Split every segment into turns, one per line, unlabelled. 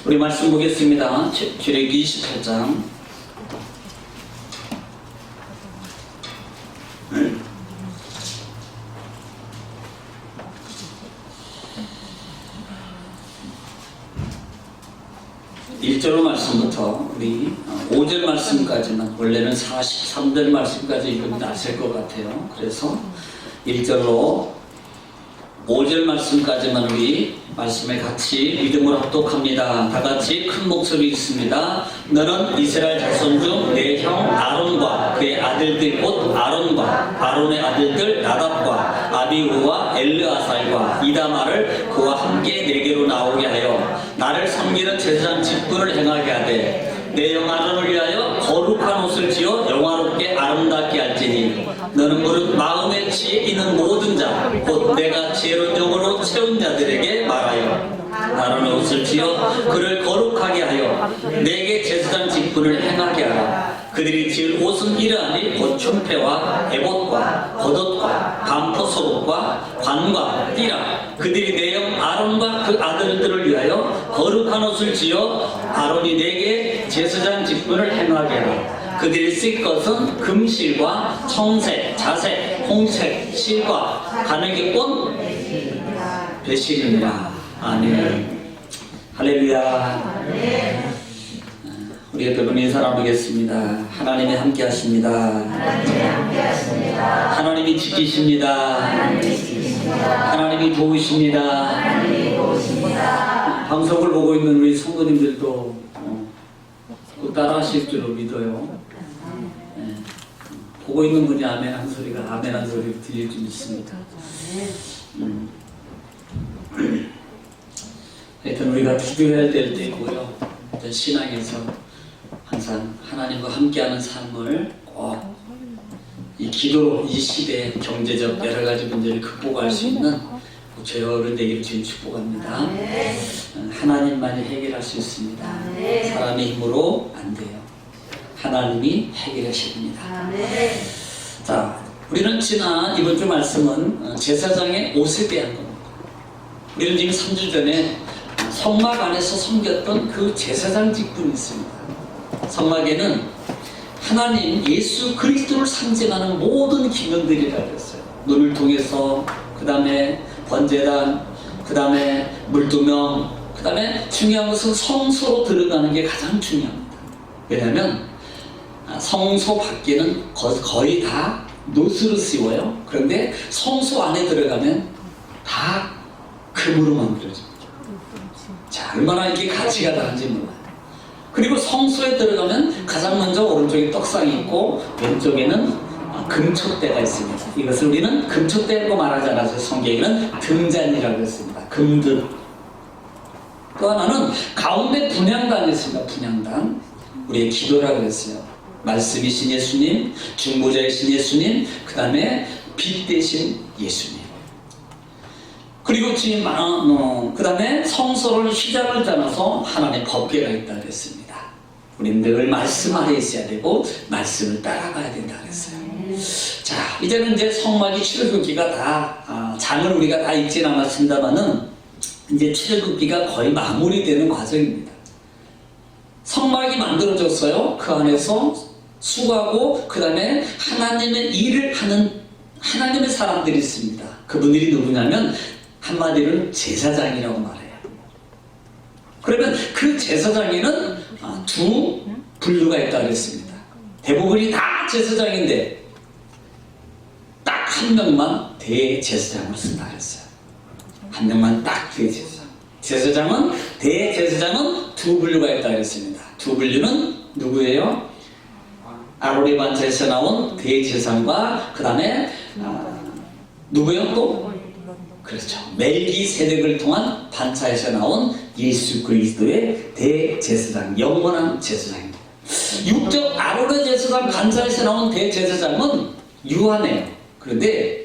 우리 말씀 보겠습니다. 출애굽기 28장. (1절) 말씀부터 우리 5절 말씀까지만, 원래는 43절 말씀까지 읽으면 아실 것 같아요. 그래서 1절로 5절 말씀까지만 우리 말씀에 같이 믿음으로 합독합니다. 다 같이 큰 목소리 있습니다. 너는 이스라엘 자손 중 내 형 아론과 그의 아들들 곧 아론과 아론의 아들들 나답과 아비후와 엘르아살과 이다마를 그와 함께 내게로 나오게 하여 나를 섬기는 제사장 직분을 행하게 하되 내 형 아론을 위하여 거룩한 옷을 지어 영화롭게 아름답게 할지니 너는 무릇 마음에 지혜 있는 모든 자 곧 내가 지혜로운 영으로 채운 자들에게 말하여 아론의 옷을 지어 그를 거룩하게 하여 내게 제사장 직분을 행하게 하라. 그들이 지을 옷은 이러하니 곧 춤패와 에봇과 겉옷과 반포 속옷과 관과 띠라. 그들이 내 형 아론과 그 아들들을 위하여 거룩한 옷을 지어 아론이 내게 제사장 직분을 행하게 하라. 그들이 쓸 것은 금실과 청색, 자색, 홍색, 실과 가늘게 꼰 배실이니라. 아멘. 할렐루야. 우리 옆에 분 인사 나누겠습니다. 하나님이 함께 하십니다. 하나님이 지키십니다. 하나님이 도우십니다. 방송을 보고 있는 우리 성도님들도 따라 하실 줄로 믿어요. 보고 있는 분이 아멘 한 소리가 아멘 한 소리 들릴 줄 믿습니다. 하여튼 우리가 기도해야 될 때고요. 신앙에서 항상 하나님과 함께하는 삶을 꼭 이 기도로 이 시대의 경제적 여러 가지 문제를 극복할 수 있는 저희 어른 되기를 주님 축복합니다. 하나님만이 해결할 수 있습니다. 사람의 힘으로 안 돼요. 하나님이 해결하십니다. 자, 우리는 지난 이번 주 말씀은 제사장의 옷에 대한 겁니다. 우리는 지금 3주 전에 성막 안에서 섬겼던 그 제사장 직분이 있습니다. 성막에는 하나님 예수 그리스도를 상징하는 모든 기능들이라고 했어요. 눈을 통해서, 그 다음에 번제단, 그 다음에 물두명, 그 다음에 중요한 것은 성소로 들어가는 게 가장 중요합니다. 왜냐하면 성소 밖에는 거의 다 노스로 씌워요. 그런데 성소 안에 들어가면 다 금으로 만들어집니다. 자, 얼마나 이게 가치가 다른지 몰라요. 그리고 성소에 들어가면 가장 먼저 오른쪽에 떡상이 있고 왼쪽에는 금촛대가 있습니다. 이것을 우리는 금촛대라고 말하지 않아서 성경에는 등잔이라고 했습니다. 금등. 또 하나는 가운데 분향단이 있습니다. 분향단. 우리의 기도라고 했어요. 말씀이신 예수님, 중보자이신 예수님, 그 다음에 빛 대신 예수님. 그리고 지금 그 다음에 성소를 휘장을 짜놔서 하나님의 법궤가 있다고 했습니다. 우리는 늘 말씀 아래 있어야 되고 말씀을 따라가야 된다고 했어요. 자, 이제는 이제 성막이 출애굽기가 다 장을 우리가 다 읽진 않았습니다만은 이제 출애굽기가 거의 마무리되는 과정입니다. 성막이 만들어졌어요. 그 안에서 수고하고 그 다음에 하나님의 일을 하는 하나님의 사람들이 있습니다. 그분들이 누구냐면 한마디로는 제사장이라고 말해요. 그러면 그 제사장에는 두 분류가 있다고 했습니다. 대부분이 다 제사장인데 딱 한 명만 대제사장을 쓴다 그랬어요. 한 명만 딱 대제사장. 대제사장은 두 분류가 있다고 그랬습니다. 두 분류는 누구예요? 아론의 반차에서 나온 대제사장과 그 다음에 누구요 또? 그렇죠. 멜기세덱을 통한 반차에서 나온 예수 그리스도의 대제사장, 영원한 제사장입니다. 육적 아론의 제사장 반차에서 나온 대제사장은 유한해요. 그런데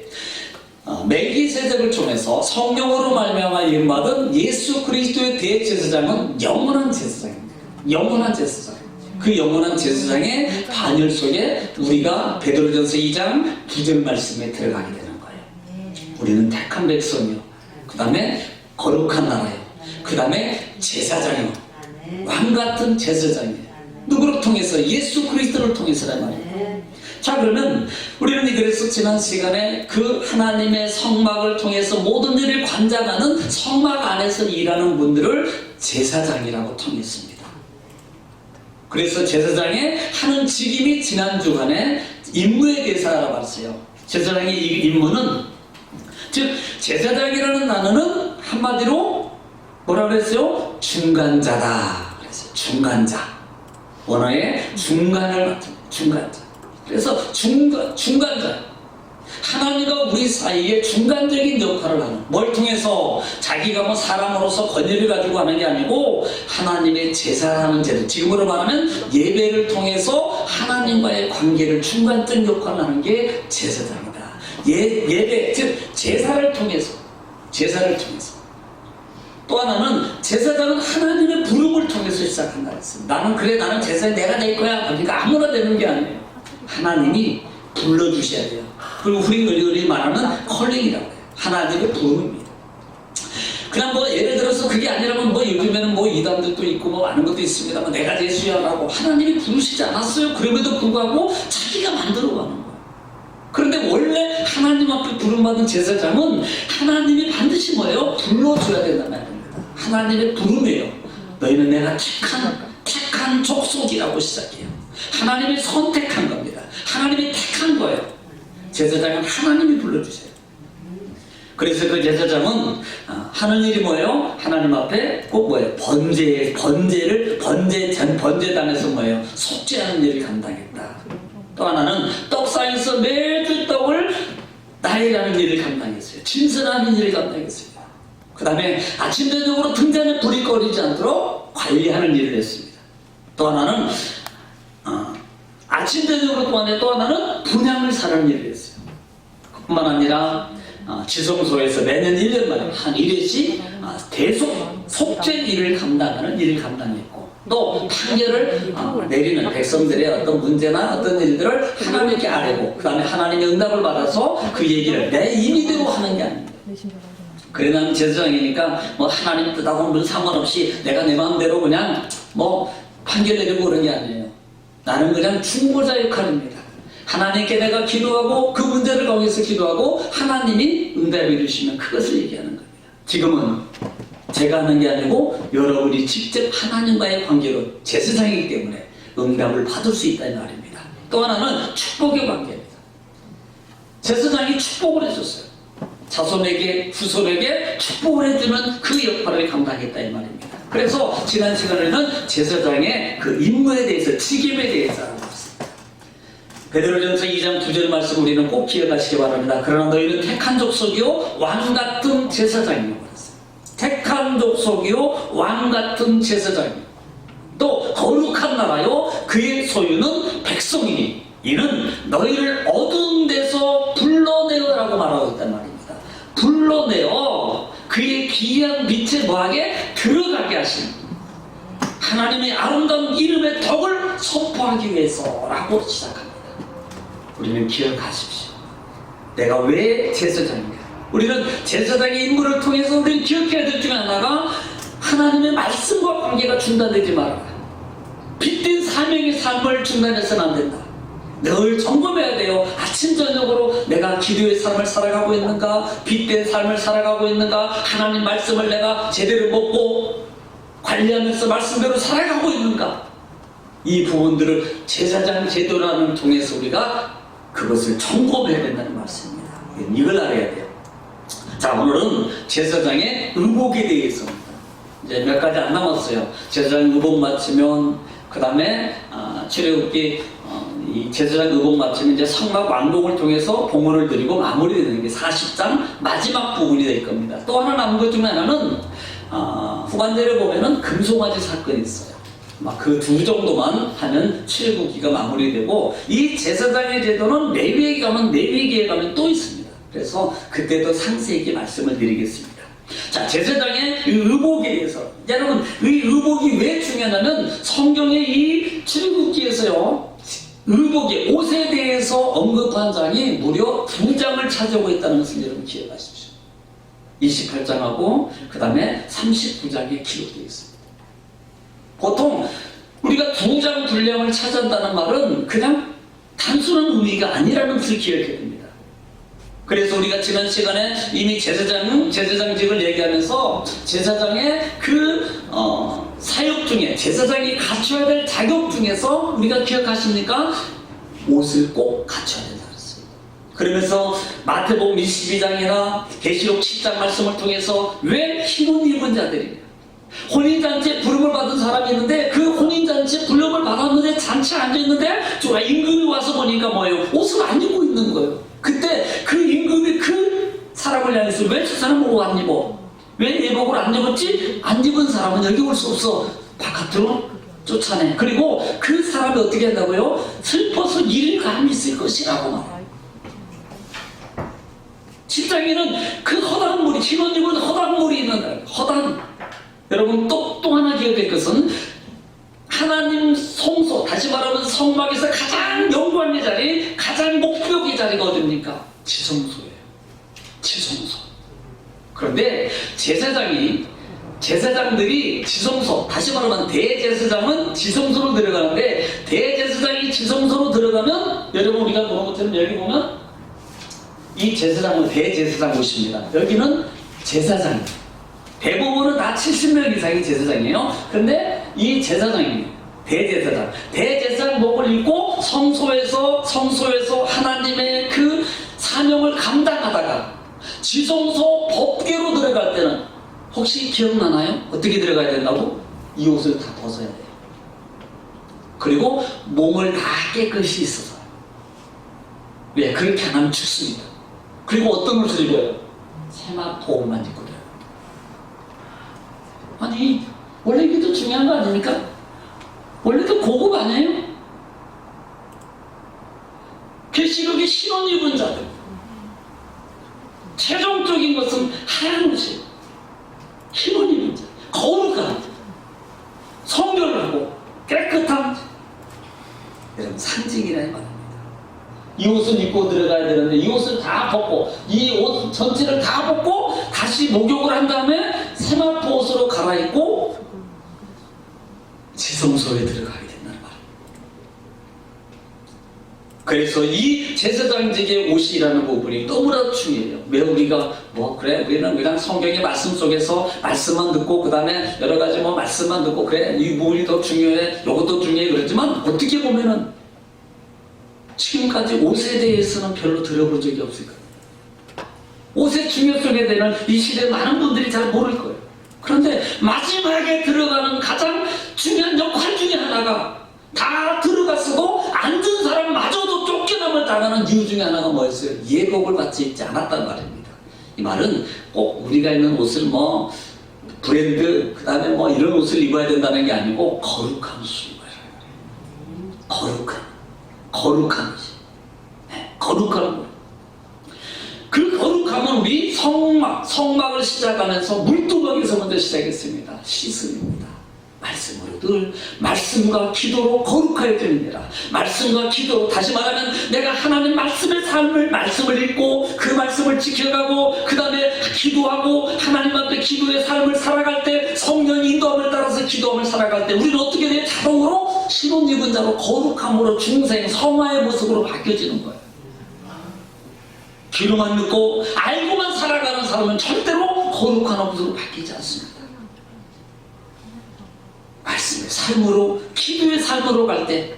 멜기세덱을 통해서 성령으로 말미암아 이름받은 예수 그리스도의 대제사장은 영원한 제사장입니다. 영원한 제사장. 그 영원한 제사장의 반열 속에 우리가 베드로전서 2장 9절 말씀에 들어가게 되는 거예요. 우리는 택한 백성이요, 그 다음에 거룩한 나라요, 그 다음에 제사장이요. 왕같은 제사장이에요. 누구를 통해서? 예수 그리스도를 통해서란 말이에요. 자, 그러면 우리는 그래서 지난 시간에 그 하나님의 성막을 통해서 모든 일을 관장하는 성막 안에서 일하는 분들을 제사장이라고 통했습니다. 그래서 제사장의 하는 직임이 지난 주간에 임무에 대해서 알아봤어요. 제사장의 이 임무는, 즉 제사장이라는 단어는 한마디로 뭐라 그랬어요? 중간자다 그랬어요. 중간자. 원어의 중간을 맡은 중간자. 그래서 중간자. 하나님과 우리 사이에 중간적인 역할을 하는, 뭘 통해서? 자기가 뭐 사람으로서 권위를 가지고 하는 게 아니고 하나님의 제사라는 제도, 지금으로 말하면 예배를 통해서 하나님과의 관계를 중간적 역할을 하는 게 제사장이다. 예배, 즉 제사를 통해서. 또 하나는 제사장은 하나님의 부름을 통해서 시작한다 했습니다. 나는 제사장 내가 낼 거야. 그러니까 아무나 되는 게 아니에요. 하나님이 불러주셔야 돼요. 그리고 우리 말하는 컬링이라고 해요. 하나님의 부름입니다. 그냥 뭐 예를 들어서 그게 아니라면 뭐 요즘에는 뭐 이단들도 있고 뭐 많은 것도 있습니다만 내가 예수야라고 하나님이 부르시지 않았어요. 그럼에도 불구하고 자기가 만들어 가는 거예요. 그런데 원래 하나님 앞에 부름받은 제사장은 하나님이 반드시 뭐예요? 불러줘야 된단 말입니다. 하나님의 부름이에요. 너희는 내가 택한 족속이라고 시작해요. 하나님이 선택한 겁니다. 하나님이 택한 거예요. 제사장은 하나님이 불러주세요. 그래서 그 제사장은 하는 일이 뭐예요? 하나님 앞에 꼭 뭐예요? 번제단에서 뭐예요? 속죄하는 일을 감당했다. 또 하나는 떡상에서 매주 떡을 나열하는 일을 감당했어요. 진선하는 일을 감당했어요. 그 다음에 아침 저녁으로 등잔에 불이 꺼지지 않도록 관리하는 일을 했습니다. 또 하나는 아침 저녁으로 또 하나는 분향을 사는 일을 했어요. 그뿐만 아니라 지성소에서 매년 1년 만에 한 1회씩 속죄 일을 감당하는 일을 감당했고, 또 판결을 내리는 백성들의 어떤 문제나 어떤 일들을 하나님께 아뢰고, 그 다음에 하나님의 응답을 받아서 그 얘기를 내 임의대로 하는 게 아닙니다. 그래 나는 제사장이니까 뭐 하나님 뜻하고는 상관없이 내가 내 마음대로 그냥 뭐 판결 내리고 그런 게 아니에요. 나는 그냥 중보자 역할입니다. 하나님께 내가 기도하고 그 문제를 거기서 기도하고 하나님이 응답해 주시면 그것을 얘기하는 겁니다. 지금은 제가 하는 게 아니고 여러분이 직접 하나님과의 관계로 제사장이기 때문에 응답을 받을 수 있다는 말입니다. 또 하나는 축복의 관계입니다. 제사장이 축복을 해줬어요. 자손에게 후손에게 축복을 해주는 그 역할을 감당했다 이 말입니다. 그래서 지난 시간에는 제사장의 그 임무에 대해서, 직임에 대해서 알아봤습니다. 베드로전서 2장 9절 말씀 우리는 꼭 기억하시기 바랍니다. 그러나 너희는 택한 족속이요 왕같은 제사장이요. 택한 족속이요 왕같은 제사장이요. 또 거룩한 나라요 그의 소유는 백성이니 이는 너희를 어두운 데서 불러내어라고 말하고 있단 말입니다. 불러내어 그의 귀한 빛에 뭐하게 들어가게 하신 하나님의 아름다운 이름의 덕을 선포하기 위해서라고 시작합니다. 우리는 기억하십시오. 내가 왜 제사장인가? 우리는 제사장의 임무를 통해서 우리는 기억해야 될 중에 하나가 하나님의 말씀과 관계가 중단되지 말아라. 빛된 사명의 삶을 중단해서는 안 된다. 늘 점검해야 돼요. 아침 저녁으로 내가 기도의 삶을 살아가고 있는가, 빛된 삶을 살아가고 있는가, 하나님 말씀을 내가 제대로 먹고 관리하면서 말씀대로 살아가고 있는가. 이 부분들을 제사장 제도라는 통해서 우리가 그것을 점검해야 된다는 말씀입니다. 이걸 알아야 돼요. 자, 오늘은 제사장의 의복에 대해서입니다. 이제 몇 가지 안 남았어요. 제사장 의복 마치면 그 다음에 출애굽기 이 제사장 의복 마치면 이제 성막 완공을 통해서 봉헌을 드리고 마무리되는 게 40장 마지막 부분이 될 겁니다. 또 하나 남은 것 중에 하나는 후반절에 보면은 금송아지 사건이 있어요. 막 그 두 정도만 하면 출애굽기가 마무리되고, 이 제사장의 제도는 레위기에 가면 또 있습니다. 그래서 그때도 상세하게 말씀을 드리겠습니다. 자, 제사장의 이 의복에 대해서, 여러분 이 의복이 왜 중요하냐면 성경의 이 출애굽기에서요 의복의 옷에 대해서 언급한 장이 무려 2장을 차지하고 있다는 것을 여러분 기억하십시오. 28장하고 그 다음에 39장에 기록되어 있습니다. 보통 우리가 두장 분량을 차지한다는 말은 그냥 단순한 의미가 아니라는 것을 기억해야 됩니다. 그래서 우리가 지난 시간에 이미 제사장직을 얘기하면서 제사장의 그 사역 중에 제사장이 갖춰야 될 자격 중에서 우리가 기억하십니까? 옷을 꼭 갖춰야 된다 그랬습니다. 그러면서 마태복음 22장이나 계시록 10장 말씀을 통해서 왜 흰옷 입은 자들이냐, 혼인잔치에 부름을 받은 사람이 있는데 그 혼인잔치에 부름을 받았는데 잔치에 앉아있는데 임금이 와서 보니까 뭐예요? 옷을 안 입고 있는 거예요. 그때 그 임금이 그 사람을 향해서 왜 저 사람은 옷 안 입어? 왜 예복을 안 입었지? 안 입은 사람은 여기 올 수 없어. 바깥으로 쫓아내. 그리고 그 사람이 어떻게 한다고요? 슬퍼서 일감이 있을 것이라고 말해요. 직장인은 그 허다한 물이, 흰옷 입은 허다한 물이 있는 허다한, 여러분 또 하나 기억할 것은 하나님 성소, 다시 말하면 성막에서 가장 영광의 자리, 가장 목표의 자리가 어딥니까? 지성소예요. 지성소. 그런데 제사장들이 지성소, 다시 말하면 대제사장은 지성소로 들어가는데, 대제사장이 지성소로 들어가면, 여러분 우리가 보는 것처럼 여기 보면 이 제사장은 대제사장 옷입니다. 여기는 제사장입니다. 대부분은 다 70명 이상이 제사장이에요. 근데 이 제사장입니다. 대제사장복을 입고 성소에서 하나님의 그 사명을 감당하다가 지성소 법궤로 들어갈 때는 혹시 기억나나요? 어떻게 들어가야 된다고? 이 옷을 다 벗어야 돼요. 그리고 몸을 다 깨끗이 씻어서. 왜? 그렇게 안 하면 죽습니다. 그리고 어떤 옷을 입어요? 세마포만 입고 들어요. 아니, 원래 이게 더 중요한 거 아닙니까? 원래 더 고급 아니에요? 계시록의 신혼 입은 자들, 최종적인 것은 하얀 옷이에요. 신혼 입은 자, 거룩한, 성결을 하고 깨끗한, 여러분 상징이라 말합니다. 이 옷을 입고 들어가야 되는데 이 옷을 다 벗고, 이 옷 전체를 다 벗고 다시 목욕을 한 다음에 세마포 옷으로 갈아입고 지성소에 들어가게 된다는 말입니다. 그래서 이 제사장직의 옷이라는 부분이 너무나 중요해요. 왜 우리가 우리는 그냥 성경의 말씀 속에서 말씀만 듣고 그 다음에 여러 가지 말씀만 듣고 그래 이 부분이 더 중요해, 이것도 중요해 그러지만 어떻게 보면은 지금까지 옷에 대해서는 별로 들어본 적이 없을 거예요. 옷의 중요성에 대한 이 시대에 많은 분들이 잘 모를 거예요. 그런데 마지막에 들어가는 가장 중요한 역할 중에 하나가, 다 들어갔어도 앉은 사람마저도 쫓겨남을 당하는 이유 중에 하나가 뭐였어요? 예복을 받지 있지 않았단 말입니다. 이 말은 꼭 우리가 입는 옷을 브랜드 그 다음에 이런 옷을 입어야 된다는 게 아니고 거룩한 옷을 입어야 돼요. 거룩한 것이. 거룩한 것. 그 거룩함은 우리 성막을 시작하면서 물두멍에서 먼저 시작했습니다. 씻음입니다. 말씀으로 늘 말씀과 기도로 거룩하여 드립니다. 말씀과 기도, 다시 말하면 내가 하나님 말씀의 말씀을 읽고 그 말씀을 지켜가고 그 다음에 기도하고 하나님 앞에 기도의 삶을 살아갈 때, 성령의 인도함을 따라서 기도함을 살아갈 때 우리는 어떻게 돼요? 자동으로 신혼 입은 자로 거룩함으로 중생 성화의 모습으로 바뀌어지는 거예요. 귀로만 듣고 알고만 살아가는 사람은 절대로 거룩한 모습으로 바뀌지 않습니다. 말씀의 삶으로, 기도의 삶으로 갈 때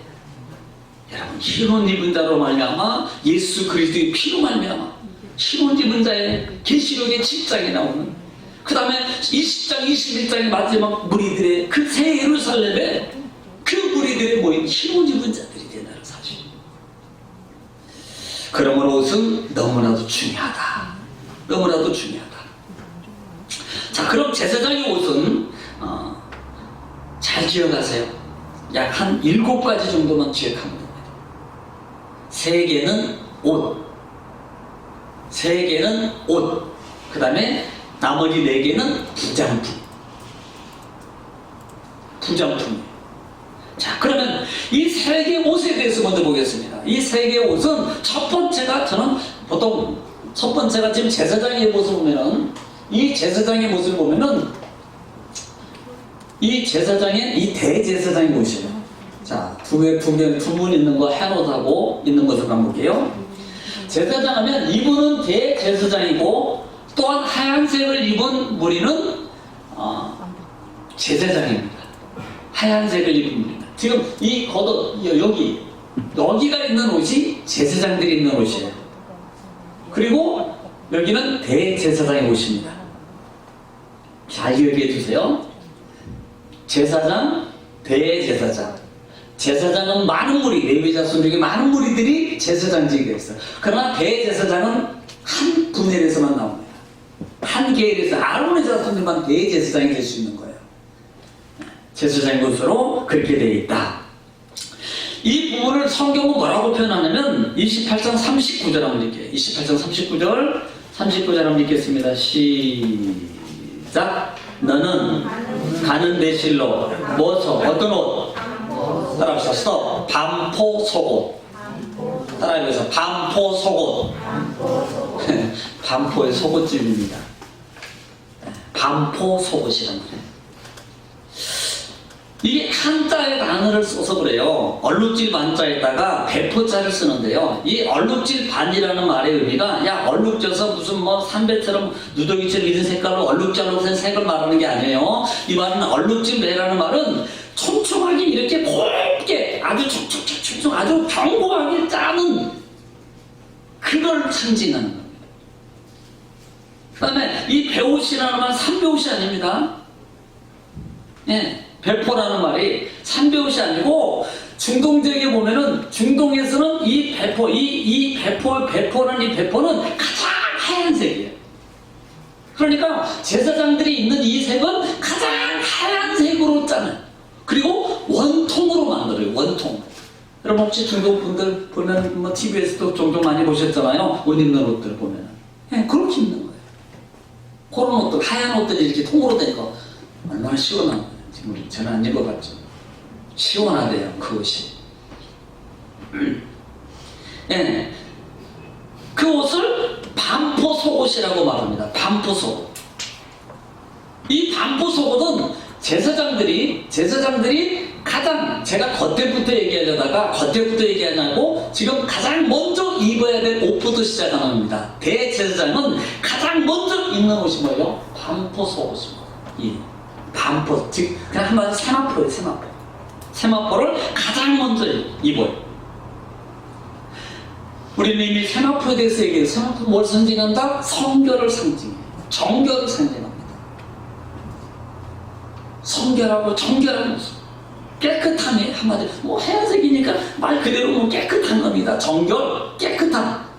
여러분 흰옷 입은 자로 말미암아 예수 그리스도의 피로 말미암아 흰옷 입은 자의 계시록의 10장에 나오는, 그 다음에 20장 21장의 마지막 무리들의 그 새 예루살렘에 그 무리들의 모인 흰옷 입은 자들이 된다는 사실. 그러므로 옷은 너무나도 중요하다. 너무나도 중요하다. 자, 그럼 제사장의 옷은 잘 기억하세요. 약 한 7가지 정도만 기억하면 됩니다. 3개는 옷, 3개는 옷, 그 다음에 나머지 4개는 부장품. 자, 그러면 이 3개의 옷에 대해서 먼저 보겠습니다. 이 3개의 옷은 첫 번째가, 저는 보통 첫 번째가 지금 제사장의 모습을 보면은, 이 제사장의 모습을 보면은 이 제사장의 이 대제사장이 오시죠. 자, 두 분 있는 거 헤롯하고 있는 것을 한번 볼게요. 제사장 하면 이분은 대제사장이고 또한 하얀색을 입은 무리는 제사장입니다. 하얀색을 입은 무리는. 지금 이 겉옷 여기가 있는 옷이 제사장들이 입는 옷이에요. 그리고 여기는 대제사장의 옷입니다. 잘 기억해 주세요. 제사장, 대제사장. 제사장은 많은 무리, 레위 자손 중에 많은 무리들이 제사장직이 있어요. 그러나 대제사장은 한 분열에서만 나옵니다. 한 계열에서 아론의 자손들만 대제사장이 될 수 있는 거예요. 제사장의 것으로 그렇게 되어 있다. 이 부분을 성경은 뭐라고 표현하냐면 28장 39절 한번 읽게요. 28장 39절 한번 읽겠습니다. 시작. 너는 가는 대실로 뭐서 어떤 옷? 따라합시다. 스톱. 반포 속옷. 따라해보세요. 반포 속옷. 반포의 속옷집입니다. 반포 속옷이란 말이에요. 이게 한자의 단어를 써서 그래요. 얼룩질 반자에다가 배포자를 쓰는데요. 이 얼룩질 반이라는 말의 의미가 야 얼룩져서 무슨 뭐 삼배처럼 누더기처럼 이런 색깔로 얼룩잘룩한 색을 말하는 게 아니에요. 이 말은 얼룩질 배라는 말은 촘촘하게 이렇게 곱게 아주 촉촉촉촉 아주 견고하게 짜는 그걸 상징하는 겁니다. 그 다음에 이 배옷이라는 말은 삼배옷이 아닙니다. 예. 배포라는 말이 삼배옷이 아니고 중동 지역에 보면은 중동에서는 이 배포는 이 배포는 가장 하얀색이에요. 그러니까 제사장들이 입는 이 색은 가장 하얀색으로 짜는 그리고 원통으로 만들어요. 원통. 여러분 혹시 중동 분들 보면 뭐 TV에서도 종종 많이 보셨잖아요. 옷 입는 옷들 보면은 예, 그렇게 입는 거예요. 그런 옷들 하얀 옷들이 이렇게 통으로 되니까 얼마나 시원한 거예요. 지금 저는 안 입어봤죠. 시원하대요, 그 옷이. 예. 그 옷을 반포 속옷이라고 말합니다. 반포 속옷. 이 반포 속옷은 제사장들이 가장 제가 겉에부터 얘기하냐고 지금 가장 먼저 입어야 될 옷부터 시작하는 겁니다. 대제사장은 가장 먼저 입는 옷이 뭐예요? 반포 속옷입니다. 이 반포, 즉 그냥 한마디로 세마포예요. 세마포를 가장 먼저 입어요. 우리는 이미 세마포에 대해서 얘기해요. 세마포 뭘 상징한다? 성결을 상징해요. 정결을 상징합니다. 성결하고 정결한 모습, 깨끗함이 한마디로 뭐 하얀색이니까 말 그대로 뭐 깨끗한 겁니다. 정결, 깨끗함.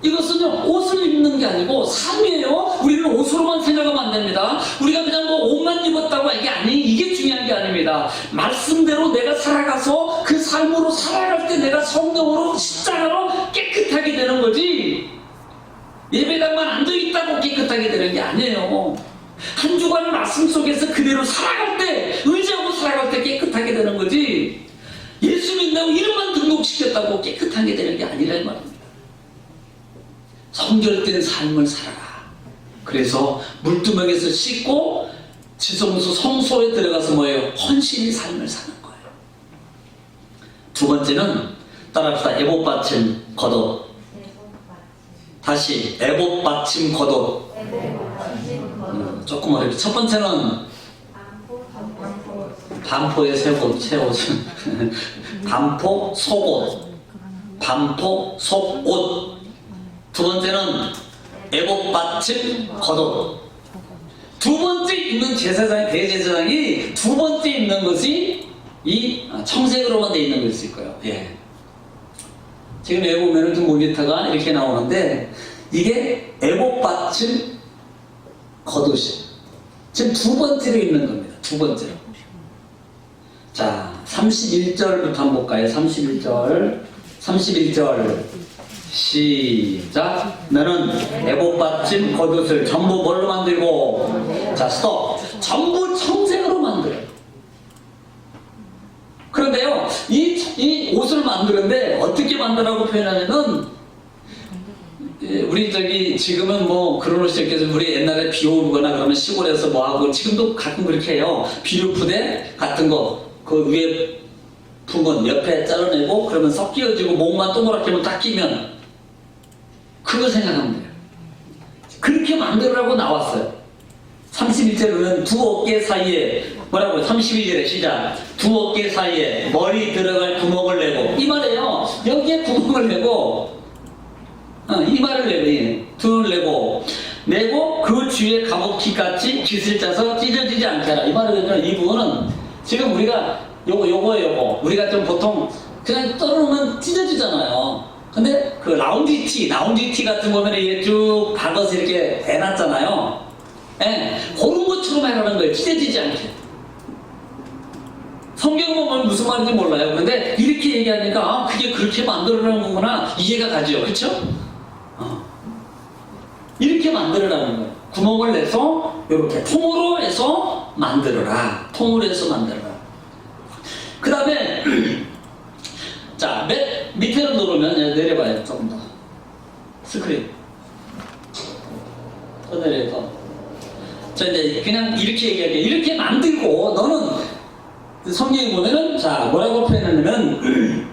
이것은요 옷을 입는 게 아니고 삶이에요. 우리는 옷으로만 생각하면 안 됩니다. 우리가 그냥 뭐 옷만 입었다고 이게 중요한 게 아닙니다. 말씀대로 내가 살아가서 그 삶으로 살아갈 때 내가 성령으로 십자가로 깨끗하게 되는 거지 예배당만 앉아있다고 깨끗하게 되는 게 아니에요. 한 주간 말씀 속에서 그대로 살아갈 때 의지하고 살아갈 때 깨끗하게 되는 거지 예수 믿는다고 이름만 등록시켰다고 깨끗하게 되는 게 아니라 이 말입니다. 성결된 삶을 살아라. 그래서 물두멍에서 씻고 지성소 성소에 들어가서 뭐예요? 헌신의 삶을 사는 거예요. 두 번째는 따라합시다. 에봇 받침 겉옷. 다시 에봇 받침 겉옷. 조금 어렵죠. 첫 번째는 반포의 새 옷은 반포 속옷. 반포 속옷. 두 번째는 에봇 받침 겉옷. 두 번째 입는 대제사장이 두 번째 입는 것이 이 청색으로만 되어 있는 것일 거예요. 예. 지금 여기 보면은 좀 모니터가 이렇게 나오는데 이게 에봇 받침 겉옷이 지금 두 번째로 입는 겁니다. 두 번째로. 자, 31절부터 한번 볼까요? 31절. 시작. 너는 에봇 받침 겉옷을 전부 뭘로 만들고 자 스톱 전부 청색으로 만들어요. 그런데요 이 옷을 만드는데 어떻게 만드라고 표현하냐면 우리 저기 지금은 뭐 그런 시작해서 우리 옛날에 비 오거나 그러면 시골에서 뭐 하고 지금도 가끔 그렇게 해요. 비료 부대 같은 거 그 위에 부분 옆에 잘라내고 그러면 썩 끼어지고 목만 동그랗게 하면 딱 끼면 그거 생각하면 돼요. 그렇게 만들으라고 나왔어요. 31절로는 두 어깨 사이에 뭐라고요? 32절에 시작. 두 어깨 사이에 머리 들어갈 구멍을 내고 이 말이에요. 여기에 구멍을 내고 이마를 내고 등을 내고 그 주위에 갑옷깃같이 깃을 짜서 찢어지지 않게 하라. 이 말은 이 부분은 지금 우리가 요거 우리가 좀 보통 그냥 떨어놓으면 찢어지잖아요. 근데 그 라운지 티 같은 거 보면 이게 쭉 박아서 이렇게 해놨잖아요. 예, 그런 것처럼 해라는 거예요. 찢어지지 않게. 성경 보면 무슨 말인지 몰라요. 근데 이렇게 얘기하니까 아, 그게 그렇게 만들어라는 거구나 이해가 가죠. 그렇죠? 이렇게 만들어라는 거예요. 구멍을 내서 이렇게 통으로 해서 만들어라. 그 다음에 자, 밑으로 누르면 내려봐요. 조금 더 스크린 더 내려서 자 이제 그냥 이렇게 얘기할게요. 이렇게 만들고 너는 성경에 보면은 자 뭐라고 표현하냐면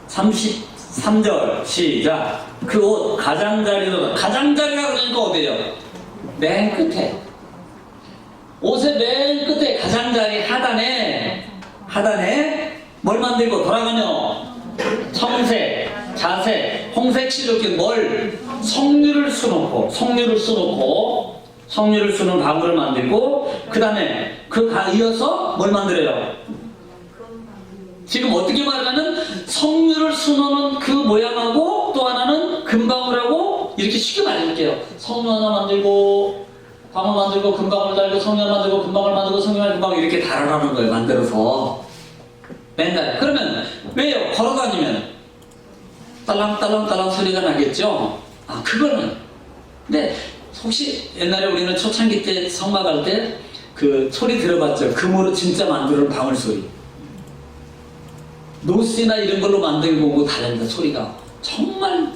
33절 시작. 그 옷 가장자리가 그러니까 어디예요? 맨 끝에 옷의 맨 끝에 가장자리 하단에 뭘 만들고 돌아가며 청색, 자색, 홍색 실록에 뭘 성류를 수놓고 성류를 수는 바구를 만들고 그 다음에 이어서 뭘 만들어요? 지금 어떻게 말하면 성류를 수놓는 그 모양하고 또 하나는 금방울하고 이렇게 쉽게 말해줄게요. 성류 하나 만들고 방울 만들고 금방울 달고 성류 하나 만들고 금방울 만들고 성류 하나 금방울 이렇게 달아나는 거예요. 만들어서 맨날. 그러면 왜요? 걸어다니면 딸랑딸랑딸랑 소리가 나겠죠? 아 그거는 근데 혹시 옛날에 우리는 초창기 때 성막 할 때 그 소리 들어봤죠? 금으로 진짜 만드는 방울 소리. 노스나 이런 걸로 만들고 오고 다른다. 소리가 정말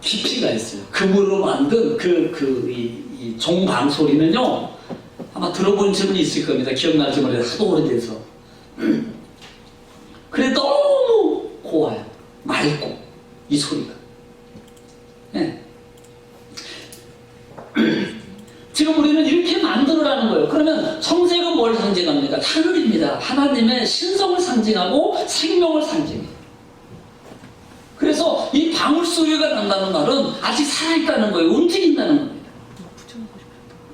깊이가 있어요. 금으로 만든 이 종방 소리는요 아마 들어본 적은 있을 겁니다. 기억날지 모르겠는데 하도 오래돼서. 그래 너무 고와요. 맑고 이 소리가. 네. 지금 우리는 이렇게 만들어라는 거예요. 그러면 청색은 뭘 상징합니까? 하늘입니다. 하나님의 신성을 상징하고 생명을 상징해요. 그래서 이 방울 소리가 난다는 말은 아직 살아있다는 거예요. 움직인다는 겁니다.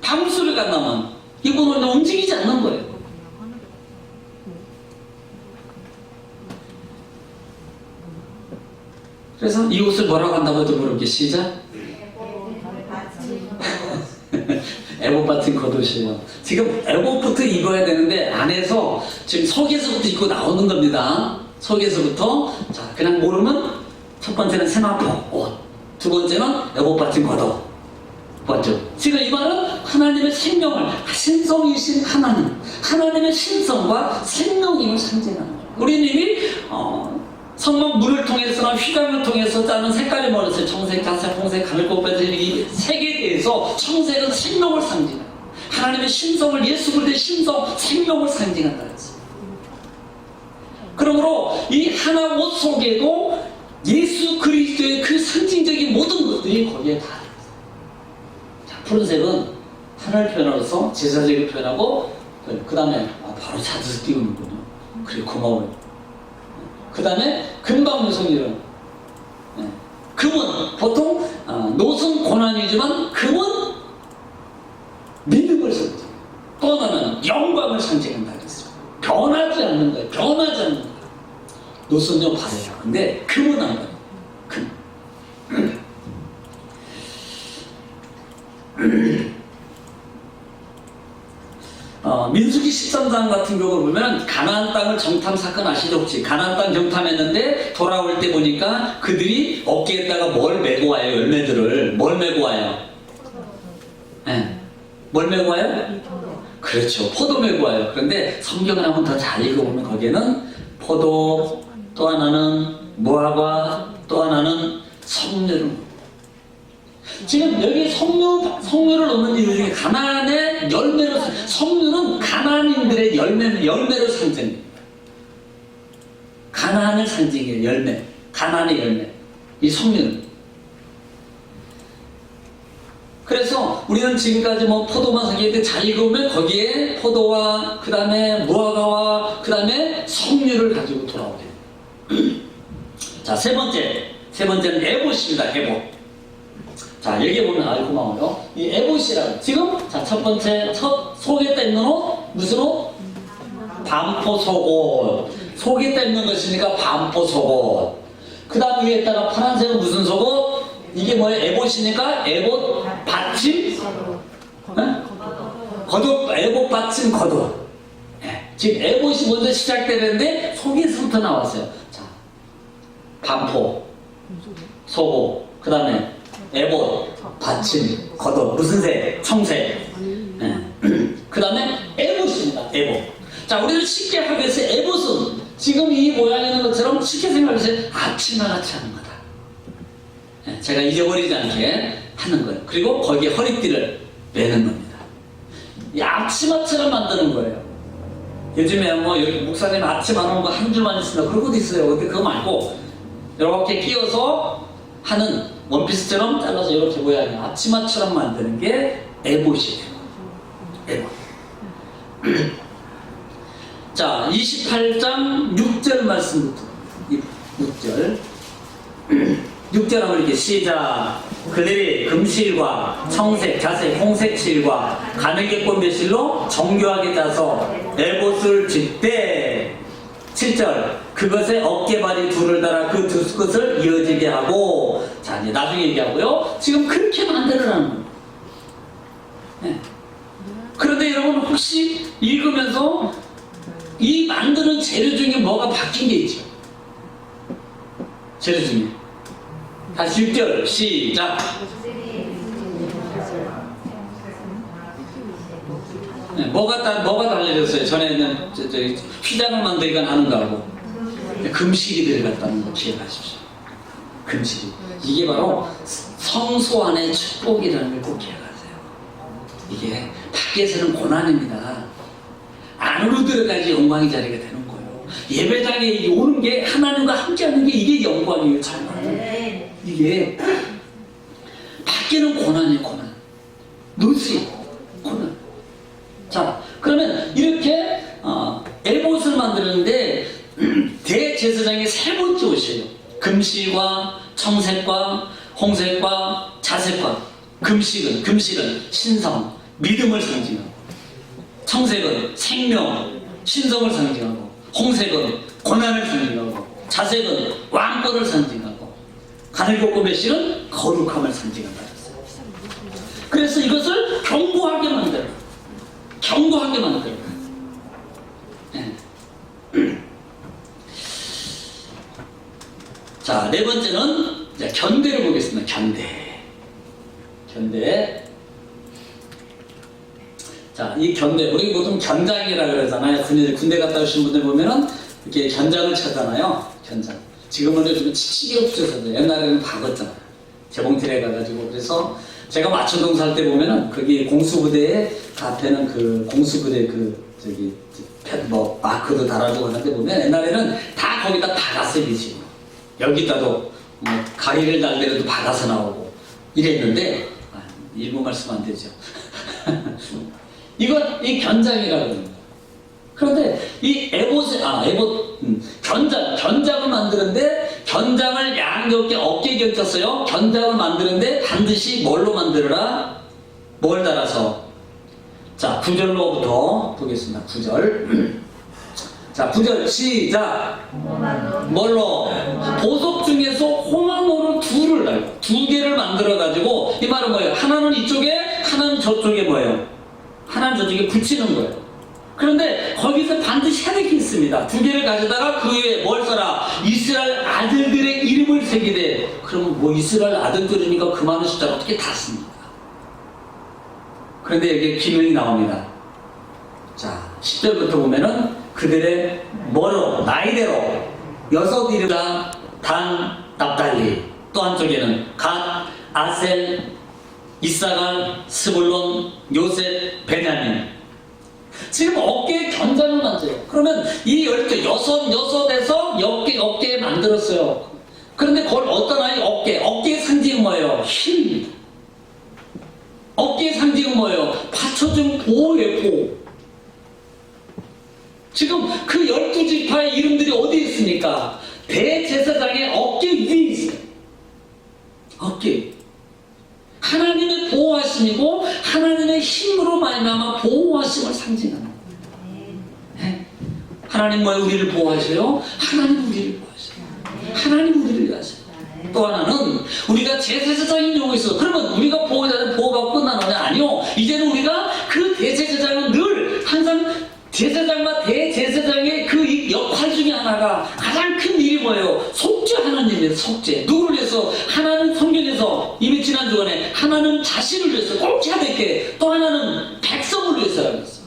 방울 소리가 나면 이분은 움직이지 않는 거예요. 그래서 이 옷을 뭐라고 한다고 물어볼게. 시작. 애복 같은 겉옷이에요. 지금 애복부터 입어야 되는데 안에서 지금 속에서부터 입고 나오는 겁니다. 속에서부터 자 그냥 모르면 첫 번째는 세마포 옷, 두 번째는 애복 같은 겉옷. 맞죠? 지금 이 말은 하나님의 생명을 신성이신 하나님의 신성과 생명임을 상징하는 거예요. 우리는 이미 성막 물을 통해서나 휘감을 통해서 짜는 색깔이 뭐였어요? 청색, 자색, 홍색, 하늘꽃, 이 색에 대해서 청색은 생명을 상징해요. 하나님의 신성을 예수 그리스도의 신성, 생명을 상징한다 그랬어요. 그러므로 이 하나 옷 속에도 예수 그리스도의 그 상징적인 모든 것들이 거기에 다 들어있어요. 자, 푸른색은 하나를 표현하면서 제사적을 표현하고 그 다음에 바로 찾아서 띄우는군요. 그래 고마워요. 그 다음에 금방울 성류는 금은 보통 노승 고난이지만 금은 믿음을 상징해요. 또 하나는 영광을 상징한다 그랬어요. 변하지 않는 거예요. 노승은 바래요. 근데 금은 안 봐요. 금. 민수기 13장 같은 경우를 보면 가나안 땅을 정탐 사건 아시죠? 혹시 가나안 땅 정탐했는데 돌아올 때 보니까 그들이 어깨에다가 뭘 메고 와요? 열매들을 뭘 메고 와요? 네. 뭘 메고 와요? 그렇죠. 포도 메고 와요. 그런데 성경을 한번 더 잘 읽어보면 거기에는 포도, 또 하나는 무화과, 또 하나는 석류를 지금 여기 석류를 넣는 이유 중에 가나안의 열매로, 석류는 가나안인들의 열매로 상징입니다. 가나안을 상징해요. 열매, 가나안의 열매, 이 석류는. 그래서 우리는 지금까지 뭐 포도만 상기했는데 잘 읽으면 거기에 포도와 그 다음에 무화과와 그 다음에 석류를 가지고 돌아오게 돼요. 자, 세 번째는 에봇입니다. 에봇. 자, 여기 보면 아이 고마워요. 이 에봇이라고. 지금 자, 첫 번째 속에 떼는 옷 무슨 옷? 반포 속옷. 속에 떼는 것이니까 반포 속옷. 그 다음 위에다가 파란색은 무슨 속옷? 이게 뭐예요? 에봇이니까 에봇 받침? 겉옷, 에봇 받침 겉옷. 네. 지금 에봇이 먼저 시작되는데 속에서부터 나왔어요. 자, 반포, 속옷, 그 다음에 에봇, 받침, 겉옷. 무슨 색? 청색. 네. 그 다음에 에봇입니다. 에봇. 자, 우리를 쉽게 하기 위해서 에봇은 지금 이 모양이 있는 것처럼 쉽게 생각해서 앞치마같이 하는 거다. 네. 제가 잊어버리지 않게 하는 거예요. 그리고 거기에 허리띠를 매는 겁니다. 이 앞치마처럼 만드는 거예요. 요즘에 뭐 여기 목사님 앞치마 놓은 거 한 줄만 있습니다. 그런 것도 있어요. 근데 그거 말고 이렇게 끼워서 하는 원피스처럼 잘라서 이렇게 모양이 앞치마처럼 만드는 게 에봇이에요. 에봇. 자, 28장 6절 말씀부터 6절 6절 하면 이렇게 시작. 그들이 금실과 청색, 자색, 홍색 실과 가늘게 꼰대 실로 정교하게 짜서 에봇을 짓되 7절 그것에 어깨발이 둘을 달아 그 두 끝을 이어지게 하고. 자, 이제 나중에 얘기하고요. 지금 그렇게 만들어라는 겁니다. 네. 그런데 여러분 혹시 읽으면서 이 만드는 재료 중에 뭐가 바뀐 게 있죠? 재료 중에. 다시 6절 시작. 네, 뭐가 달라졌어요? 전에는 휘장을 만들기가 나는 거하고 금실이 들어갔다는 거 기억하십시오. 금실이. 이게 바로 성소 안의 축복이라는 걸 꼭 기억하세요. 이게 밖에서는 고난입니다. 안으로 들어가야지 영광의 자리가 되는 거예요. 예배당에 오는 게 하나님과 함께하는 게 이게 영광이에요. 정말. 이게 밖에는 고난이에요. 고난. 노시 고난. 자, 그러면 이렇게 에봇을 만드는데 대제사장의 세 번째 옷이에요. 금실과 청색과 홍색과 자색과. 금실은 신성, 믿음을 상징하고, 청색은 생명, 신성을 상징하고, 홍색은 고난을 상징하고, 자색은 왕권을 상징하고, 가늘고 꼰대 실은 거룩함을 상징한다. 그래서 이것을 견고하게 만들어. 네. 자, 네 번째는 이제 견대를 보겠습니다. 견대. 자, 이 견대, 우리 보통 견장이라 그러잖아요. 군대 갔다 오신 분들 보면은 이렇게 견장을 차잖아요. 견장. 지금은 요즘 치기가 없어서 옛날에는 박았잖아요. 재봉틀에 가가지고. 그래서 제가 마천동 살 때 보면은 거기 공수부대에 앞에는 그 공수부대 마크도 달아주고 하는데 보면 옛날에는 다 거기다 박았어요. 미치고. 여기다도 뭐 가위를 달대로도 박아서 나오고 이랬는데 일부 말씀 안 되죠. 이 견장이라고 합니다. 그런데 이 견장을 만드는데 견장을 양옆에 어깨에 겹쳤어요. 견장을 만드는데 반드시 뭘로 만들어라? 뭘 달아서? 자, 9절로부터 보겠습니다. 9절. 자, 9절 시작. 뭘로? 보석 중에서 호마노를 둘을 달고 두 개를 만들어 가지고, 이 말은 뭐예요? 하나는 이쪽에, 하나는 저쪽에 뭐예요? 하나는 저쪽에 붙이는 거예요. 그런데 거기서 반드시 해야 될 게 있습니다. 두 개를 가져다가 그 위에 뭘 써라? 이스라엘 아들들의 이름을 새기되. 그러면 뭐 이스라엘 아들들이니까 그 많은 숫자를 어떻게 다 씁니까? 그런데 여기에 기능이 나옵니다. 자, 10절부터 보면은 그들의 뭐로? 나이대로 6 이름이다. 단, 납달리. 또 한쪽에는 갓, 아셀, 이사갈, 스불론, 요셉, 베냐민. 지금 어깨에 견장을 만져요. 그러면 이 12, 여섯에서 어깨에 만들었어요. 그런데 그걸 어떤 아이 어깨의 상징은 뭐예요? 힘입니다. 어깨의 상징은 뭐예요? 받쳐준 보호예요, 보호. 지금 그 12지파의 이름들이 어디에 있습니까? 대제사장의 어깨 위에 있어요. 어깨. 하나님의 보호하심이고 하나님의 힘으로 말미암아 보호하심을 상징하는 거예요. 네. 하나님 뭐예요? 우리를 보호하셔요? 하나님 우리를 보호하셔요. 하나님 우리를 위하셔요. 또 하나는 우리가 제사장인 용이 있어. 그러면 우리가 보호가 끝나느냐? 아니요. 이제는 우리가 그 대제사장은 늘 항상 제사장과 대제사장의 그 역할 중에 하나가 가장 큰 일이 뭐예요? 속죄하는 일이에요. 속죄. 누구를 위해서? 하나는 성경에서 이미 지난 주간에 하나는 자신을 위해서 꼭 해야 될 게, 또 하나는 백성을 위해서라고 했어.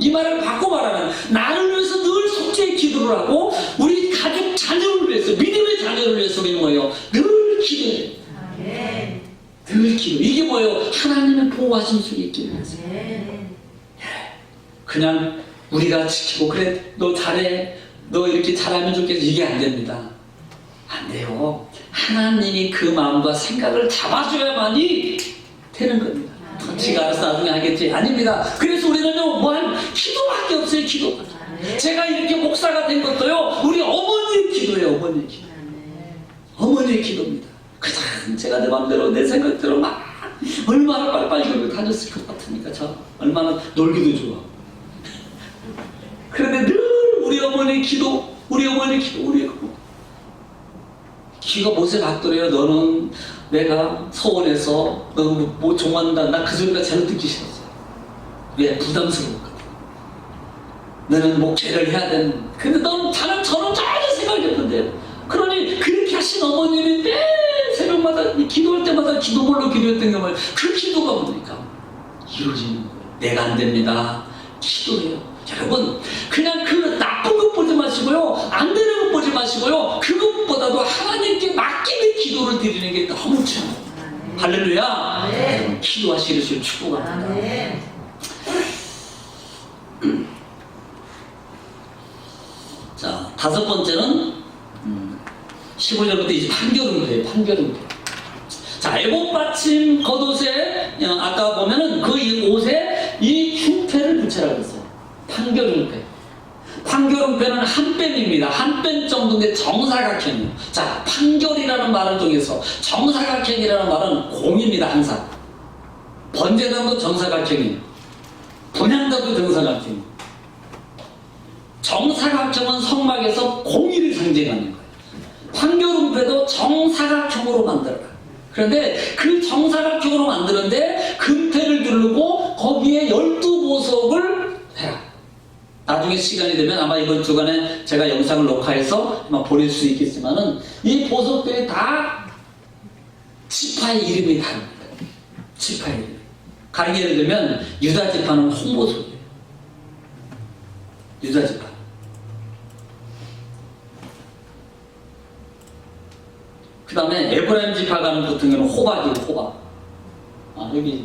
이 말을 바꿔 말하면 나를 위해서 늘 속죄의 기도를 하고 우리 가족 자녀를 위해서, 믿음의 자녀를 위해서 우리는 뭐예요? 늘 기도해요. 늘 기도. 이게 뭐예요? 하나님의 보호하심 속에 기도하세요. 그냥 우리가 지키고 그래 너 잘해 너 이렇게 잘하면 좋겠어 이게 안 됩니다. 안 돼요. 하나님이 그 마음과 생각을 잡아줘야만이 되는 겁니다. 지가 알아서 나중에 하겠지. 아닙니다. 그래서 우리는요 뭐한 기도밖에 없어요. 기도. 제가 이렇게 목사가 된 것도요 우리 어머니의 기도예요. 어머니의 기도. 어머니의 기도입니다. 그냥 제가 내 마음대로 내 생각대로 막 얼마나 빨리빨리 걸고 다녔을 것 같으니까 저 얼마나 놀기도 좋아. 그런데 늘 우리 어머니의 기도, 우리 귀가 못에 박더래요. 너는 내가 서원해서 너는 뭐 종한다. 나 그 소리가 제일 듣기 싫었어요. 왜? 부담스러웠거든. 너는 목회를 해야 되는. 근데 저는 전혀 생각이 없는데. 그러니 그렇게 하신 어머님이 매 새벽마다 기도할 때마다 기도물로 기도했던 게 뭐예요? 그 기도가 뭡니까? 이루어지는 거예요. 내가 안 됩니다. 기도해요. 여러분 그냥 그 나쁜 것 보지 마시고요 안 되는 것 보지 마시고요 그것보다도 하나님께 맡기는 기도를 드리는 게 너무 중요해요. 할렐루야. 여러분 기도하시기를 축복합니다. 자, 다섯 번째는 15절부터 이제 판결은돼요. 자, 애복 받침 겉옷에 아까 보면은 그 옷에 이 흉패를 붙여라고 했어요. 판결은패. 판결은패는 한 뺨입니다. 한 뺨 정도인데 정사각형이에요. 자, 판결이라는 말을 통해서 정사각형이라는 말은 공입니다. 항상. 번제단도 정사각형이에요. 분향단도 정사각형이에요. 정사각형은 성막에서 공의를 상징하는 거예요. 판결은패도 정사각형으로 만들어요. 그런데 그 정사각형으로 만드는데 금패를 두르고 거기에 12보석을 해라. 나중에 시간이 되면 아마 이번 주간에 제가 영상을 녹화해서 아마 보낼 수 있겠지만은 이 보석들이 다 지파의 이름이 다릅니다. 지파의 이름. 가령 예를 들면 유다 지파는 홍보석이에요. 유다 지파. 그 다음에 에브라임 지파가 붙은 경우는 호박이에요. 호박. 여기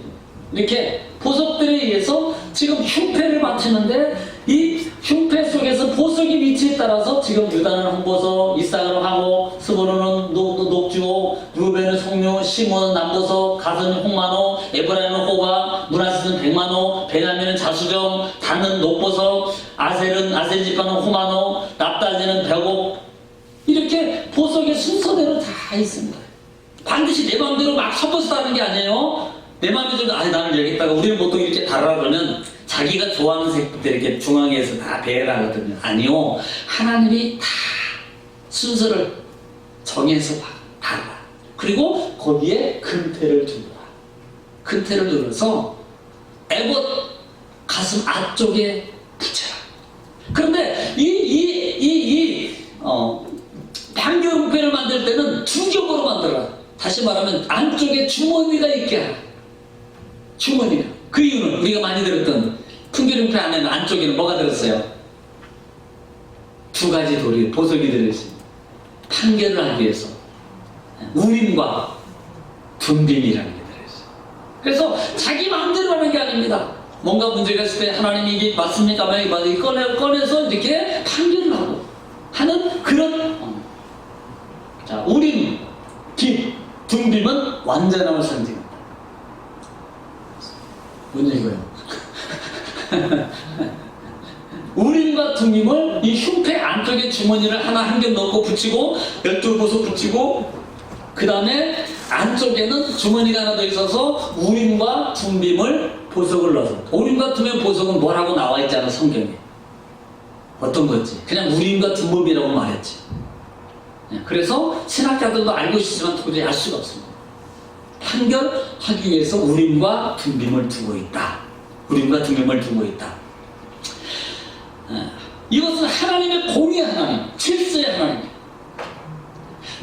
이렇게 보석들에 의해서 지금 흉패를 맞추는데 이 흉패 속에서 보석의 위치에 따라서 지금 유다는 홍보석, 이사가는 황호, 스불론은 녹주호, 루벤은 송유, 시몬은 남보석, 가드는 홍만호, 에브라임은 호박, 므낫세는 백만호, 베냐민은 자수정, 단은 녹보석, 아셀 지파는 호만호, 납달리는 백옥. 이렇게 보석의 순서대로 다 있습니다. 반드시 내 마음대로 막 섞어서 하는 게 아니에요. 내 마음에 좀 나는 여기다가 우리는 보통 이렇게 달아 그러면 자기가 좋아하는 색들 이렇게 중앙에서 다 배열하거든요. 아니요. 하나님이 다 순서를 정해서 달아. 그리고 거기에 금태를 두르라. 금태를 눌러서 에봇 가슴 앞쪽에 붙여라. 그런데 판결은패를 만들 때는 두 겹으로 만들어라. 다시 말하면 안쪽에 주머니가 있게 하라. 주머니가. 그 이유는 우리가 많이 들었던 판결은패 안에는 안쪽에는 뭐가 들었어요? 두 가지 돌이 보석이 들어있습니다. 판결을 하기 위해서 우림과 분빔이라는 게 들어있어요. 그래서 자기 마음대로 하는 게 아닙니다. 뭔가 문제가 있을 때 하나님이 이게 맞습니까? 꺼내서 이렇게 판결을 하고 하는 그런 자, 우림, 빔, 둥빔은 완전함을 상징합니다. 뭔 얘기예요? 우림과 둥빔을 이 흉패 안쪽에 주머니를 하나 한 겹 넣고 붙이고 12보석 붙이고 그 다음에 안쪽에는 주머니가 하나 더 있어서 우림과 둥빔을 보석을 넣어서 우림과 둥빔 보석은 뭐라고 나와 있잖아 성경에. 어떤 건지 그냥 우림과 둥빔이라고 말했지. 그래서 신학자들도 알고 있지만 도저히 알 수가 없습니다. 판결하기 위해서 우림과 둥빔을 두고 있다. 우림과 둥빔을 두고 있다. 이것은 하나님의 공의 하나님, 질서의 하나님.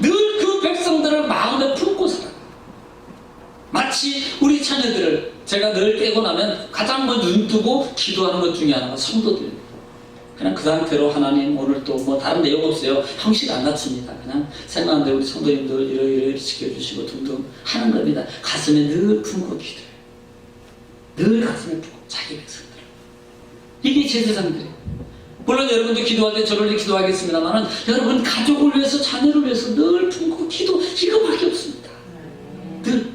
늘 그 백성들을 마음에 품고 살아요. 마치 우리 자녀들을 제가 늘 깨고 나면 가장 먼저 눈 뜨고 기도하는 것 중에 하나가 성도들입니다. 그냥 그 상태로 하나님 오늘 또 뭐 다른 내용 없어요. 형식 안 갖춥니다. 그냥 생각하는 대로 우리 성도님들 이러이러 지켜주시고 등등 하는 겁니다. 가슴에 늘 품고 기도해요. 늘 가슴에 품고 자기 백성들. 이게 제사장들이에요. 물론 여러분도 기도할 때 저를 기도하겠습니다만 여러분 가족을 위해서 자녀를 위해서 늘 품고 기도 이거밖에 없습니다. 늘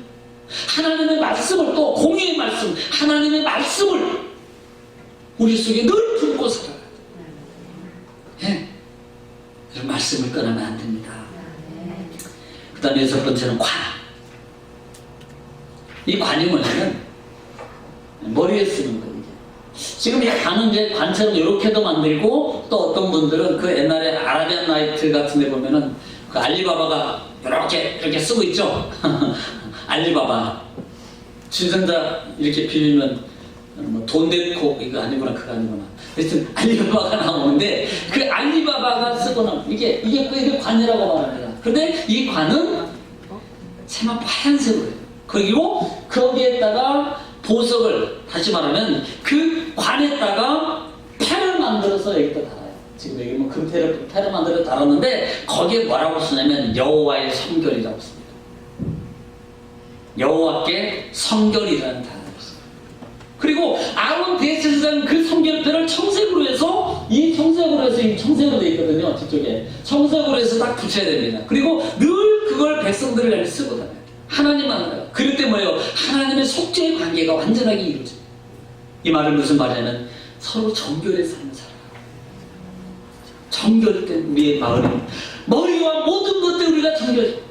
하나님의 말씀을 또 공의의 말씀 하나님의 말씀을 우리 속에 늘 품고 살아요. 예. 말씀을 꺼내면 안 됩니다. 그 다음에 6번째는 관. 이 관이 뭐냐면 머리에 쓰는 거예요. 지금 이 관은 이제 관처럼 이렇게도 만들고 또 어떤 분들은 그 옛날에 아라비안 나이트 같은 데 보면은 그 알리바바가 이렇게 쓰고 있죠. 알리바바 주전자 이렇게 빌리면 뭐 돈 데코 이거 아니구나 그거 아니구나 하여튼 알리바바가 나오는데 그 알리바바가 쓰고는 이게 관이라고 말합니다. 근데 이 관은 새만 하얀색으로 해요. 그리고 거기에다가 보석을 다시 말하면 그 관에다가 패를 만들어서 여기다 달아요. 지금 여기 뭐 금패를 만들어 달았는데 거기에 뭐라고 쓰냐면 여호와의 성결이라고 씁니다. 여호와께 성결이라는 단어를 씁니다. 그리고 아론 대제사장 그 성결패를 청색으로 해서 이 청색으로 되어 있거든요. 뒤쪽에 청색으로 해서 딱 붙여야 됩니다. 그리고 늘 그걸 백성들을 향해 쓰고 다녀요. 하나님 하나가. 그럴 때 뭐예요? 하나님의 속죄의 관계가 완전하게 이루어져요. 이 말은 무슨 말이냐면 서로 정결의 삶을 살아요. 정결된 우리의 마음은 머리와 모든 것들 우리가 정결해요.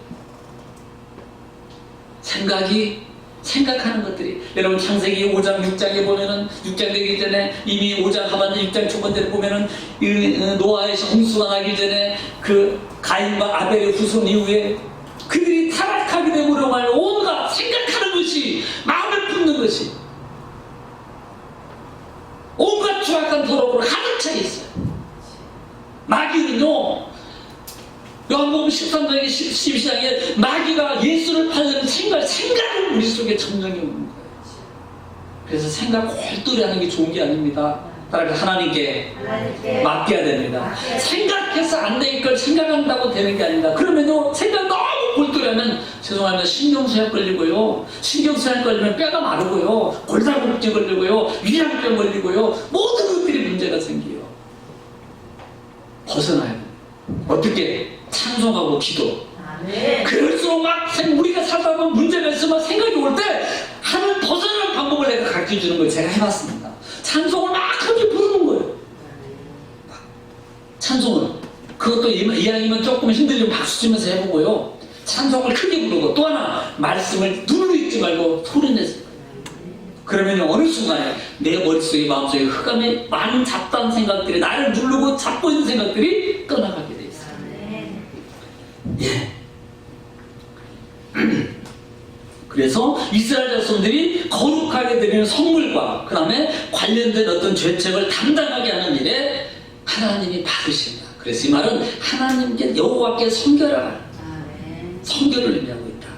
생각하는 것들이 여러분 창세기 5장 6장에 보면은 6장 되기 전에 이미 5장 하반절 6장 초반대로 보면은 노아의 홍수가 나기 전에 그 가인과 아벨의 후손 이후에 그들이 타락하게 되므로 말하여 온갖 생각하는 것이 마음에 품는 것이 온갖 추악한 도덕으로 가득 차 있어요. 마귀는요 요한복음 13장에 12장에 마귀가 예수를 팔려는 생각을 우리 속에 점령해 오는 거예요. 그래서 생각 골똘히 하는 게 좋은 게 아닙니다. 따라서 하나님께 맡겨야 됩니다. 생각해서 안 될 걸 생각한다고 되는 게 아닙니다. 그러면요 생각 너무 골똘히하면 죄송합니다. 신경쇠약 걸리고요. 신경쇠약 걸리면 뼈가 마르고요. 골다공증 걸리고요. 위암병 걸리고요. 모든 것들이 문제가 생겨요. 벗어나야 돼요. 어떻게? 찬송하고 기도. 그럴수록 막 우리가 살다 보면 문제가 있으면 생각이 올 때 하는 벗어나는 방법을 내가 가르쳐주는 걸 제가 해봤습니다. 찬송을 막 크게 부르는 거예요. 찬송을. 그것도 이왕이면 조금 힘들면 박수 치면서 해보고요. 찬송을 크게 부르고 또 하나 말씀을 눈으로 읽지 말고 소리내서 그러면 어느 순간에 내 머릿속에 마음속에 흑암에 많은 잡다한 생각들이 나를 누르고 잡고 있는 생각들이 떠나가게 돼 있어요. 예. 그래서 이스라엘 자손들이 거룩하게 드리는 선물과 그 다음에 관련된 어떤 죄책을 담당하게 하는 일에 하나님이 받으신다. 그래서 이 말은 하나님께 여호와께 성결하라. 성결을 의미하고 있다.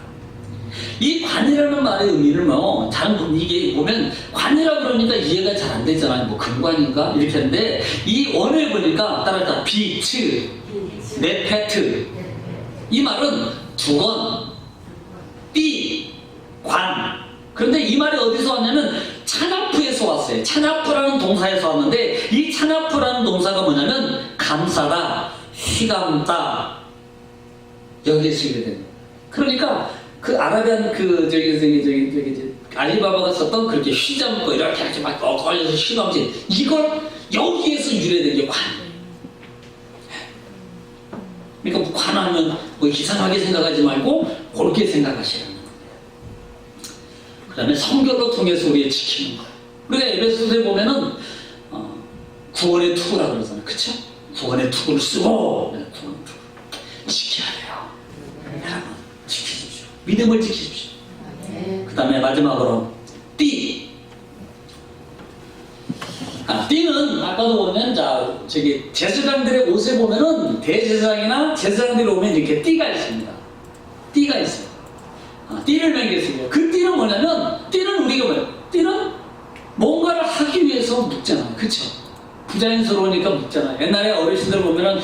이 관이라는 말의 의미는 뭐 다른 이게 보면 관이라 그러니까 이해가 잘 안 되잖아요. 뭐 금관인가 이렇게 하는데 이 원어에 보니까 따라서 비츠, 네페트 이 말은 두건, 띠, 관 그런데 이 말이 어디서 왔냐면 차나프에서 왔어요. 차나프라는 동사에서 왔는데 이 차나프라는 동사가 뭐냐면 감싸다, 휘감다 여기에서 이게 됩니다. 그러니까 그 아라비안 알리바바가 썼던 그렇게 휘잡고 이렇게 아주 막 걸려서 휘감지 이걸 여기에서 유래된 게 관이에요. 그러니까 뭐 관하면 뭐 이상하게 생각하지 말고 그렇게 생각하시라는 거예요. 그 다음에 성결로 통해서 우리의 지키는 거예요. 우리가 에베소서에 보면은 구원의 투구라고 그러잖아요. 그쵸? 구원의 투구를 쓰고 구원의 투구 지켜야 돼요. 여러분 지키십시오. 믿음을 지키십시오. 그 다음에 마지막으로 띠. 띠는 아까도 보면 제사장들의 옷에 보면은 대제사장이나 제사장들이 오면 이렇게 띠가 있습니다. 띠가 있어요. 띠를 매겼습니다. 그 띠는 뭐냐면 띠는 우리가 뭐예요? 띠는 뭔가를 하기 위해서 묶잖아요. 그쵸? 부자연스러우니까 묶잖아요. 옛날에 어르신들 보면은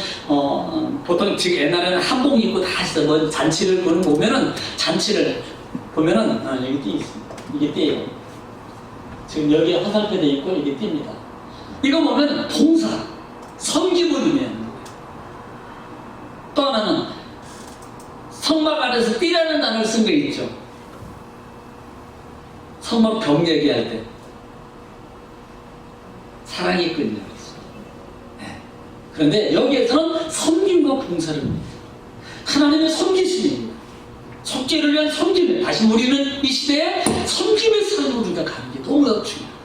보통 지금 옛날에는 한복 입고 다 하시던 뭐 잔치를 보면은 잔치를 보면은 여기 띠 있습니다. 이게 띠예요. 지금 여기에 화살표도 있고 이게 띠입니다. 이거 보면 봉사, 섬김을 의미하는 거예요. 또 하나는 성막 안에서 띠라는 단어를 쓴 거 있죠. 성막 벽 얘기할 때 사랑이 끌리는 거 있어요. 네. 그런데 여기에서는 섬김과 봉사를 합니다. 하나님의 섬기심입니다. 속죄를 위한 섬김을 다시 우리는 이 시대에 섬김의 삶으로 우리가 가는 게 너무나 중요합니다.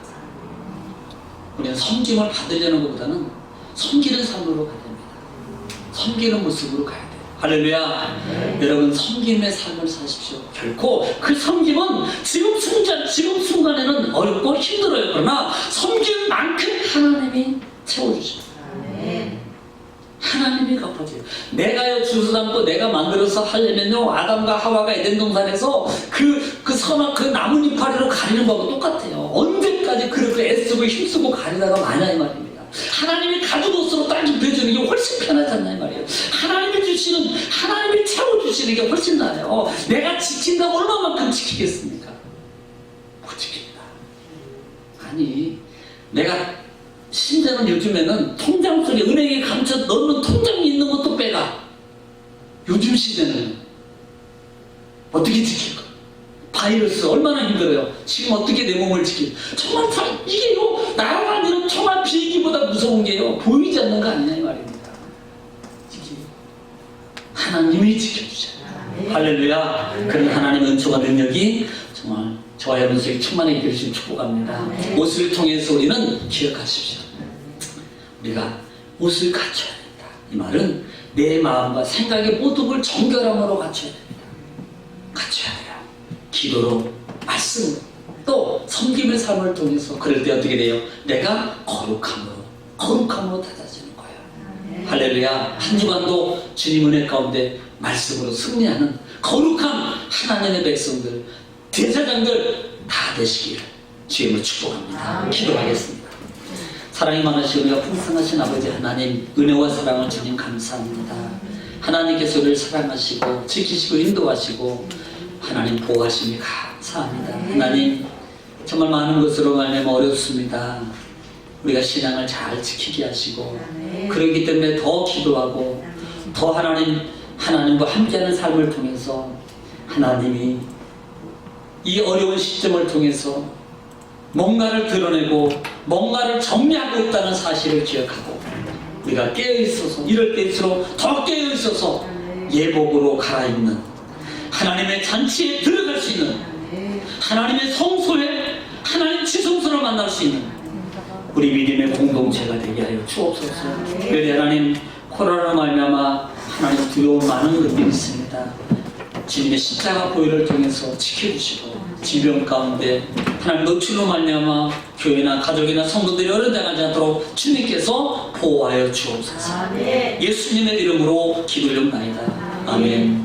우리는 섬김을 받으려는 것보다는 섬기는 삶으로 가야 됩니다. 섬기는 모습으로 가야 돼요. 할렐루야. 여러분 섬김의 삶을 사십시오. 결코 그 섬김은 지금 순간에는 어렵고 힘들어요. 그러나 섬길 만큼 하나님이 채워주십니다. 하나님이 갚아줘요. 내가요 주워 담고 내가 만들어서 하려면요 아담과 하와가 에덴 동산에서 그 선악 그 나뭇잎파리로 가리는 거하고 똑같아요. 언제까지 그렇게 애쓰고 힘쓰고 가리다가 마냐 이 말입니다. 하나님이 가죽 옷으로 딱 입혀주는 게 훨씬 편하지 않나 이 말이에요. 하나님이 채워주시는 게 훨씬 나아요. 내가 지킨다고 얼마만큼 지키겠습니까? 못 지킵니다. 아니 내가 심지어는 요즘에는 통장 속에 은행에 감춰 넣는 통장이 있는 것도 빼가. 요즘 시대는 어떻게 지킬까? 바이러스 얼마나 힘들어요. 지금 어떻게 내 몸을 지킬? 정말 이게요 날아다니는 정말 비행기보다 무서운 게요 보이지 않는 거 아니냐 이 말입니다. 하나님이 지켜주셔요. 할렐루야. 그런 하나님의 은총과 능력이 정말 저와 여러분 속에 충만하게 되시길 축복합니다. 옷을 통해서 우리는 기억하십시오. 우리가 옷을 갖춰야 된다. 이 말은 내 마음과 생각의 모든 정결함으로 갖춰야 됩니다. 갖춰야 돼요. 기도로, 말씀으로, 또 섬김의 삶을 통해서 그럴 때 어떻게 돼요? 내가 거룩함으로 다져지는 거예요. 할렐루야. 한 주간도 주님 은혜 가운데 말씀으로 승리하는 거룩한 하나님의 백성들, 제사장들 다 되시기를 주님을 축복합니다. 기도하겠습니다. 사랑이 많으시고 우리가 풍성하신 아버지 하나님, 은혜와 사랑을 주님 감사합니다. 하나님께서 우리를 사랑하시고 지키시고 인도하시고 하나님 보호하심이 감사합니다. 하나님 정말 많은 것으로 말하면 어렵습니다. 우리가 신앙을 잘 지키게 하시고 그렇기 때문에 더 기도하고 더 하나님과 함께하는 삶을 통해서 하나님이 이 어려운 시점을 통해서 뭔가를 드러내고 뭔가를 정리하고 있다는 사실을 기억하고 우리가 깨어있어서 이럴 때일수록 더 깨어있어서 예복으로 갈아입는 하나님의 잔치에 들어갈 수 있는 하나님의 성소에 하나님 지성소를 만날 수 있는 우리 믿음의 공동체가 되게 하여 주옵소서. 특별히 하나님 코로나로 말미암아 하나님 두려운 많은 것들이 있습니다. 주님의 십자가 보혈을 통해서 지켜주시고 질병 가운데 하나님 노출로 말미암아 교회나 가족이나 성도들이 어려운 당하지 않도록 주님께서 보호하여 주옵소서. 예수님의 이름으로 기도를 나이다. 아멘.